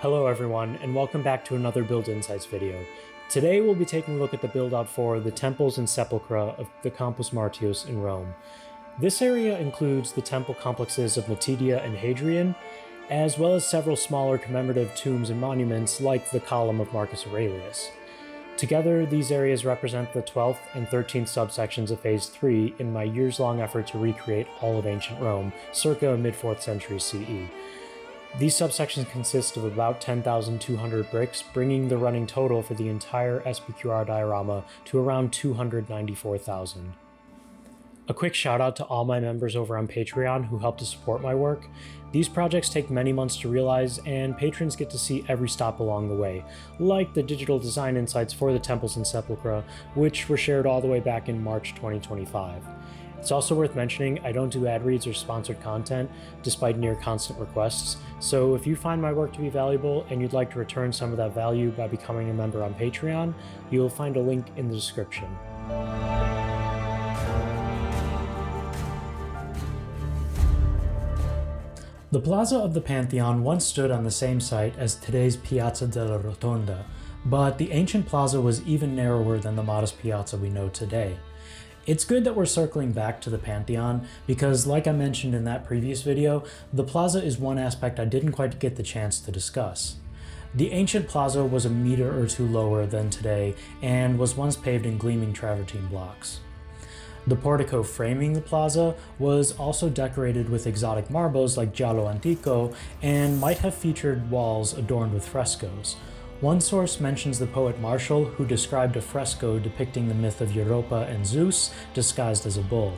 Hello everyone, and welcome back to another Build Insights video. Today we'll be taking a look at the build-out for the temples and sepulchra of the Campus Martius in Rome. This area includes the temple complexes of Matidiæ and Hadrian, as well as several smaller commemorative tombs and monuments like the Column of Marcus Aurelius. Together, these areas represent the 12th and 13th subsections of Phase 3 in my years-long effort to recreate all of ancient Rome, circa mid-4th century CE. These subsections consist of about 10,200 bricks, bringing the running total for the entire SPQR diorama to around 294,000. A quick shout out to all my members over on Patreon who help to support my work. These projects take many months to realize, and patrons get to see every stop along the way, like the digital design insights for the temples and sepulchra, which were shared all the way back in March 2025. It's also worth mentioning I don't do ad reads or sponsored content, despite near constant requests, so if you find my work to be valuable and you'd like to return some of that value by becoming a member on Patreon, you'll find a link in the description. The Plaza of the Pantheon once stood on the same site as today's Piazza della Rotonda, but the ancient plaza was even narrower than the modest piazza we know today. It's good that we're circling back to the Pantheon because, like I mentioned in that previous video, the plaza is one aspect I didn't quite get the chance to discuss. The ancient plaza was a meter or two lower than today and was once paved in gleaming travertine blocks. The portico framing the plaza was also decorated with exotic marbles like giallo antico and might have featured walls adorned with frescoes. One source mentions the poet Martial, who described a fresco depicting the myth of Europa and Zeus disguised as a bull.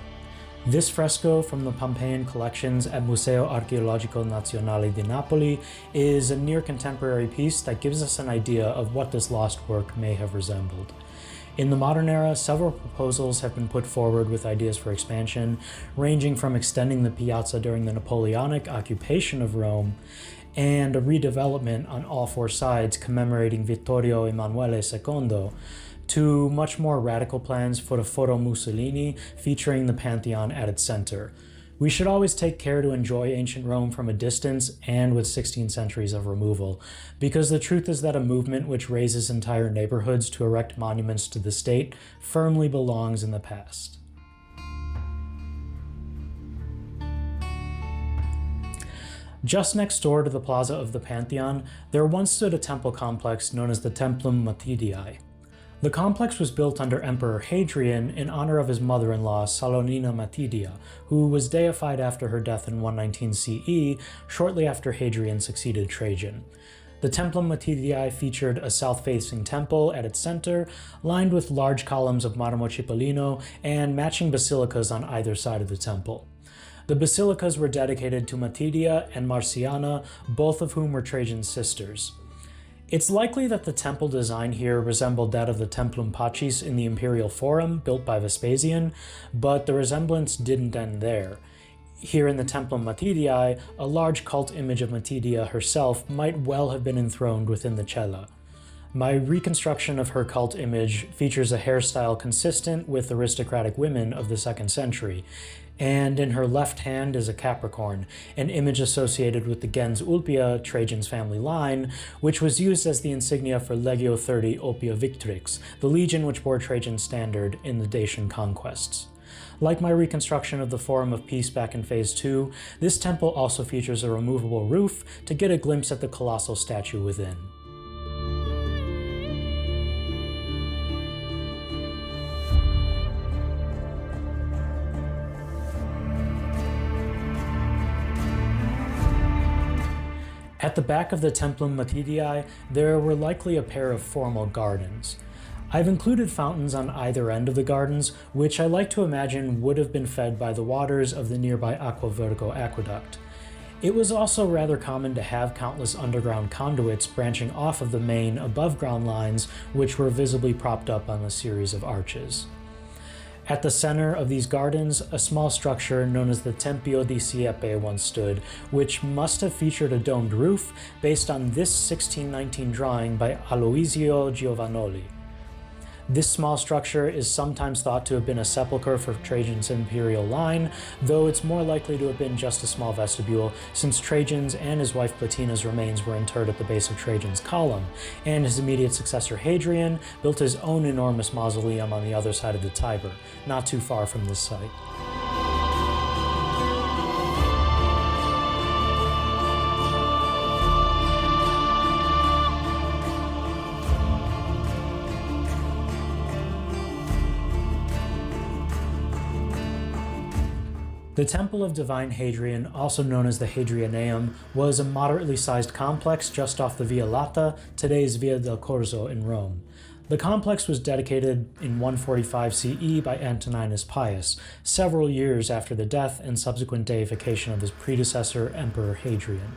This fresco from the Pompeian collections at Museo Archeologico Nazionale di Napoli is a near-contemporary piece that gives us an idea of what this lost work may have resembled. In the modern era, several proposals have been put forward with ideas for expansion, ranging from extending the piazza during the Napoleonic occupation of Rome and a redevelopment on all four sides commemorating Vittorio Emanuele II, to much more radical plans for the Foro Mussolini featuring the Pantheon at its center. We should always take care to enjoy ancient Rome from a distance and with 16 centuries of removal, because the truth is that a movement which raises entire neighborhoods to erect monuments to the state firmly belongs in the past. Just next door to the Plaza of the Pantheon, there once stood a temple complex known as the Templum Matidiæ. The complex was built under Emperor Hadrian in honor of his mother-in-law Salonina Matidiæ, who was deified after her death in 119 CE, shortly after Hadrian succeeded Trajan. The Templum Matidiæ featured a south-facing temple at its center, lined with large columns of marmo cipollino and matching basilicas on either side of the temple. The basilicas were dedicated to Matidiæ and Marciana, both of whom were Trajan's sisters. It's likely that the temple design here resembled that of the Templum Pacis in the Imperial Forum, built by Vespasian, but the resemblance didn't end there. Here in the Templum Matidiæ, a large cult image of Matidiæ herself might well have been enthroned within the cella. My reconstruction of her cult image features a hairstyle consistent with aristocratic women of the 2nd century, and in her left hand is a Capricorn, an image associated with the gens Ulpia, Trajan's family line, which was used as the insignia for Legio 30 Opia Victrix, the legion which bore Trajan's standard in the Dacian conquests. Like my reconstruction of the Forum of Peace back in Phase 2, this temple also features a removable roof to get a glimpse at the colossal statue within. At the back of the Templum Matidiæ, there were likely a pair of formal gardens. I've included fountains on either end of the gardens, which I like to imagine would have been fed by the waters of the nearby Aqua Vertigo aqueduct. It was also rather common to have countless underground conduits branching off of the main above-ground lines, which were visibly propped up on a series of arches. At the center of these gardens, a small structure known as the Tempio di Siepe once stood, which must have featured a domed roof based on this 1619 drawing by Aloisio Giovannoli. This small structure is sometimes thought to have been a sepulchre for Trajan's imperial line, though it's more likely to have been just a small vestibule, since Trajan's and his wife Platina's remains were interred at the base of Trajan's column, and his immediate successor Hadrian built his own enormous mausoleum on the other side of the Tiber, not too far from this site. The Temple of Divine Hadrian, also known as the Hadrianæum, was a moderately sized complex just off the Via Lata, today's Via del Corso in Rome. The complex was dedicated in 145 CE by Antoninus Pius, several years after the death and subsequent deification of his predecessor, Emperor Hadrian.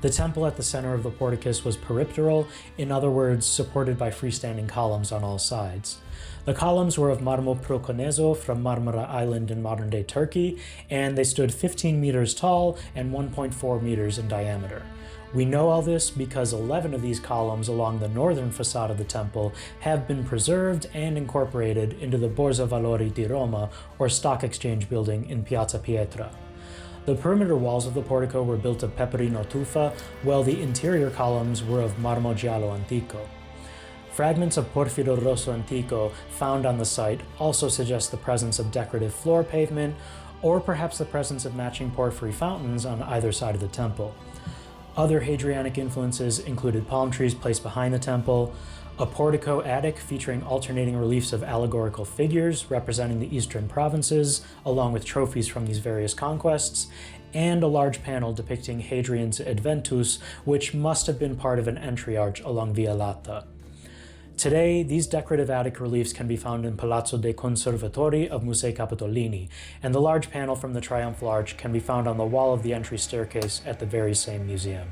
The temple at the center of the porticus was peripteral, in other words, supported by freestanding columns on all sides. The columns were of marmo proconneso from Marmara Island in modern-day Turkey, and they stood 15 meters tall and 1.4 meters in diameter. We know all this because 11 of these columns along the northern facade of the temple have been preserved and incorporated into the Borsa Valori di Roma, or stock exchange building in Piazza Pietra. The perimeter walls of the portico were built of peperino tufa, while the interior columns were of marmo giallo antico. Fragments of Porfido Rosso Antico found on the site also suggest the presence of decorative floor pavement, or perhaps the presence of matching porphyry fountains on either side of the temple. Other Hadrianic influences included palm trees placed behind the temple, a portico attic featuring alternating reliefs of allegorical figures representing the eastern provinces, along with trophies from these various conquests, and a large panel depicting Hadrian's Adventus, which must have been part of an entry arch along Via Lata. Today, these decorative attic reliefs can be found in Palazzo dei Conservatori of Musei Capitolini, and the large panel from the Triumphal Arch can be found on the wall of the entry staircase at the very same museum.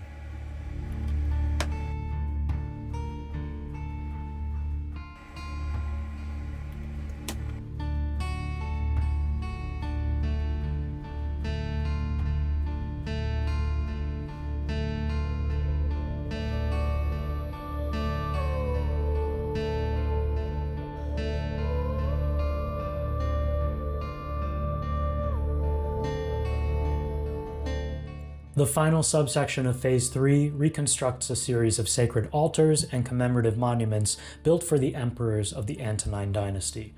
The final subsection of Phase 3 reconstructs a series of sacred altars and commemorative monuments built for the emperors of the Antonine dynasty.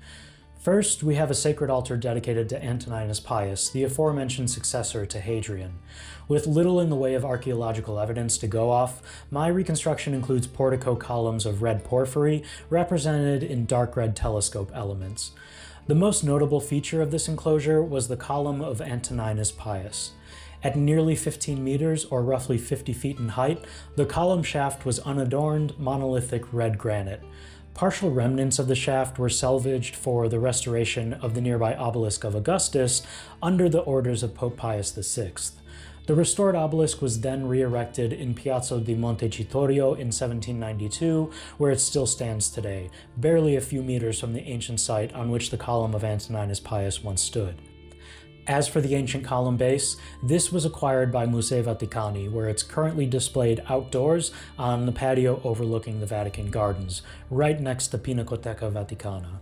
First, we have a sacred altar dedicated to Antoninus Pius, the aforementioned successor to Hadrian. With little in the way of archaeological evidence to go off, my reconstruction includes portico columns of red porphyry, represented in dark red telescope elements. The most notable feature of this enclosure was the column of Antoninus Pius. At nearly 15 meters, or roughly 50 feet in height, the column shaft was unadorned, monolithic red granite. Partial remnants of the shaft were salvaged for the restoration of the nearby obelisk of Augustus under the orders of Pope Pius VI. The restored obelisk was then re-erected in Piazza di Montecitorio in 1792, where it still stands today, barely a few meters from the ancient site on which the column of Antoninus Pius once stood. As for the ancient column base, this was acquired by Musei Vaticani, where it's currently displayed outdoors on the patio overlooking the Vatican Gardens, right next to Pinacoteca Vaticana.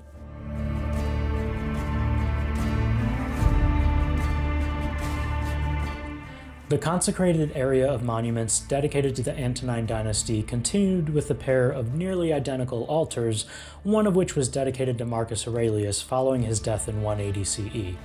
The consecrated area of monuments dedicated to the Antonine dynasty continued with a pair of nearly identical altars, one of which was dedicated to Marcus Aurelius following his death in 180 CE.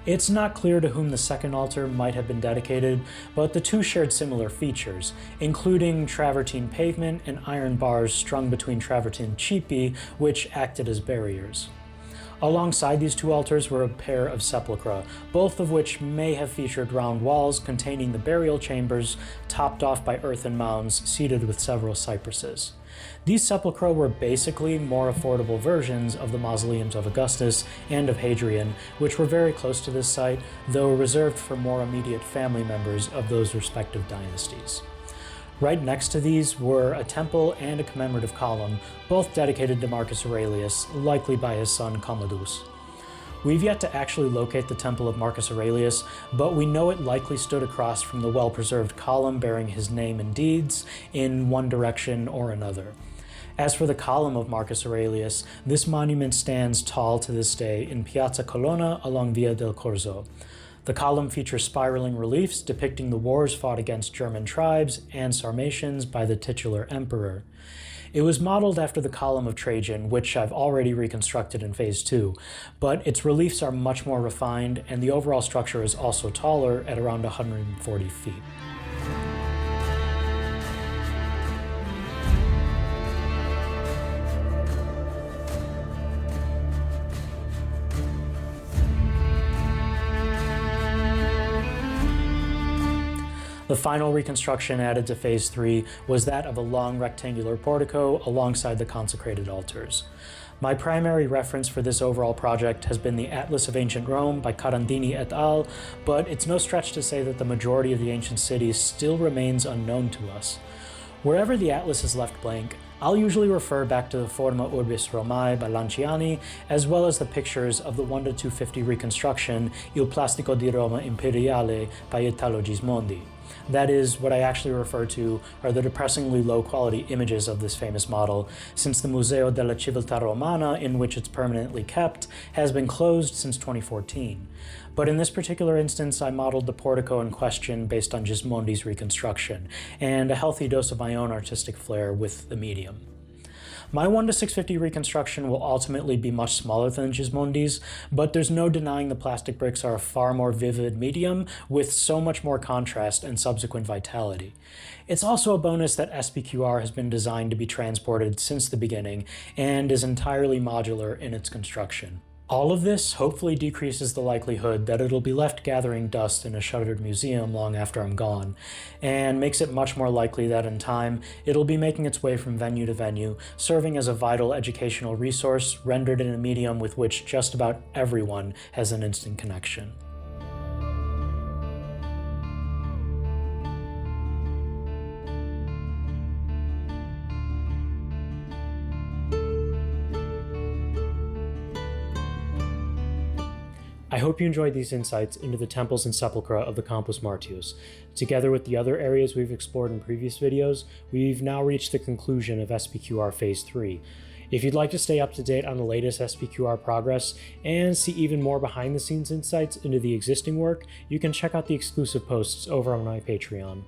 It's not clear to whom the second altar might have been dedicated, but the two shared similar features, including travertine pavement and iron bars strung between travertine cipi, which acted as barriers. Alongside these two altars were a pair of sepulchra, both of which may have featured round walls containing the burial chambers, topped off by earthen mounds seated with several cypresses. These sepulchra were basically more affordable versions of the mausoleums of Augustus and of Hadrian, which were very close to this site, though reserved for more immediate family members of those respective dynasties. Right next to these were a temple and a commemorative column, both dedicated to Marcus Aurelius, likely by his son Commodus. We've yet to actually locate the temple of Marcus Aurelius, but we know it likely stood across from the well-preserved column bearing his name and deeds in one direction or another. As for the column of Marcus Aurelius, this monument stands tall to this day in Piazza Colonna along Via del Corso. The column features spiraling reliefs depicting the wars fought against German tribes and Sarmatians by the titular emperor. It was modeled after the column of Trajan, which I've already reconstructed in Phase 2, but its reliefs are much more refined, and the overall structure is also taller at around 140 feet. The final reconstruction added to Phase 3 was that of a long rectangular portico alongside the consecrated altars. My primary reference for this overall project has been the Atlas of Ancient Rome by Carandini et al., but it's no stretch to say that the majority of the ancient cities still remains unknown to us. Wherever the atlas is left blank, I'll usually refer back to the Forma Urbis Romae by Lanciani, as well as the pictures of the 1 to 250 reconstruction Il Plastico di Roma Imperiale by Italo Gismondi. That is, what I actually refer to are the depressingly low-quality images of this famous model, since the Museo della Civiltà Romana, in which it's permanently kept, has been closed since 2014. But in this particular instance, I modeled the portico in question based on Gismondi's reconstruction, and a healthy dose of my own artistic flair with the medium. My 1 to 650 reconstruction will ultimately be much smaller than Gismondi's, but there's no denying the plastic bricks are a far more vivid medium with so much more contrast and subsequent vitality. It's also a bonus that SPQR has been designed to be transported since the beginning and is entirely modular in its construction. All of this hopefully decreases the likelihood that it'll be left gathering dust in a shuttered museum long after I'm gone, and makes it much more likely that in time, it'll be making its way from venue to venue, serving as a vital educational resource rendered in a medium with which just about everyone has an instant connection. I hope you enjoyed these insights into the temples and sepulchra of the Campus Martius. Together with the other areas we've explored in previous videos, we've now reached the conclusion of SPQR Phase 3. If you'd like to stay up to date on the latest SPQR progress and see even more behind-the-scenes insights into the existing work, you can check out the exclusive posts over on my Patreon.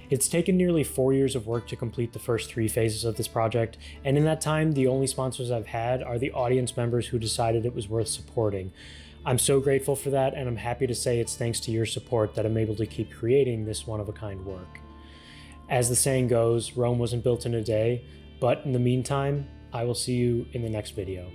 It's taken nearly 4 years of work to complete the first 3 phases of this project, and in that time, the only sponsors I've had are the audience members who decided it was worth supporting. I'm so grateful for that, and I'm happy to say it's thanks to your support that I'm able to keep creating this one-of-a-kind work. As the saying goes, Rome wasn't built in a day, but in the meantime, I will see you in the next video.